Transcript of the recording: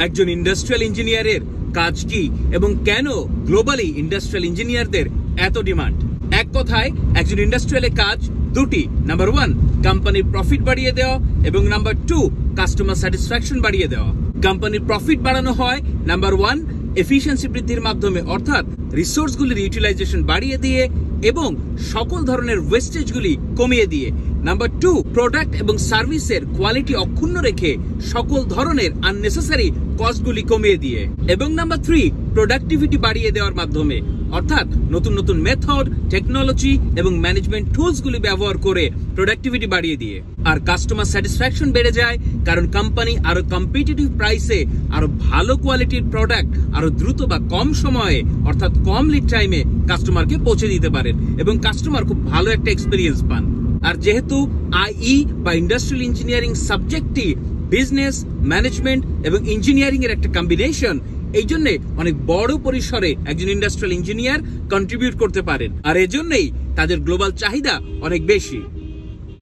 একজন ইন্ডাস্ট্রিয়াল ইঞ্জিনিয়ারের কাজ কি এবং কেন গ্লোবালি ইন্ডাস্ট্রিয়াল ইঞ্জিনিয়ারদের এত ডিমান্ড? এক কথায় একজন ইন্ডাস্ট্রিয়ালের কাজ দুটি। নাম্বার 1, কোম্পানির প্রফিট বাড়িয়ে দেওয়া, এবং নাম্বার 2, কাস্টমার স্যাটিসফ্যাকশন বাড়িয়ে দেওয়া। কোম্পানির প্রফিট বাড়ানো হয় নাম্বার 1, এফিশিয়েন্সি বৃদ্ধির মাধ্যমে, অর্থাৎ রিসোর্সগুলির ইউটিলাইজেশন বাড়িয়ে দিয়ে এবং সকল ধরনের ওয়েস্টেজগুলি কমিয়ে দিয়ে। নাম্বার 2, প্রোডাক্ট এবং সার্ভিসের কোয়ালিটি অক্ষুণ্ণ রেখে সকল ধরনের আননেসেসারি কস্টগুলি কমিয়ে দিয়ে। এবং নাম্বার 3, প্রোডাক্টিভিটি বাড়িয়ে দেওয়ার মাধ্যমে, অর্থাৎ নতুন নতুন মেথড, টেকনোলজি এবং ম্যানেজমেন্ট টুলসগুলি ব্যবহার করে প্রোডাক্টিভিটি বাড়িয়ে দিয়ে। আর কাস্টমার স্যাটিসফ্যাকশন বেড়ে যায়, কারণ কোম্পানি আরো কম্পিটিটিভ প্রাইসে আরো ভালো কোয়ালিটির প্রোডাক্ট আরো দ্রুত বা কম সময়ে, অর্থাৎ কম লিড টাইমে কাস্টমারকে পৌঁছে দিতে পারেন এবং কাস্টমার খুব ভালো একটা এক্সপিরিয়েন্স পান। আর যেহেতু আইই বা ইন্ডাস্ট্রিয়াল ইঞ্জিনিয়ারিং সাবজেক্টটি বিজনেস, ম্যানেজমেন্ট এবং ইঞ্জিনিয়ারিং এর একটা কম্বিনেশন, এই জন্য অনেক বড় পরিসরে একজন ইন্ডাস্ট্রিয়াল ইঞ্জিনিয়ার কন্ট্রিবিউট করতে পারেন, আর এজন্যই তাদের গ্লোবাল চাহিদা অনেক বেশি।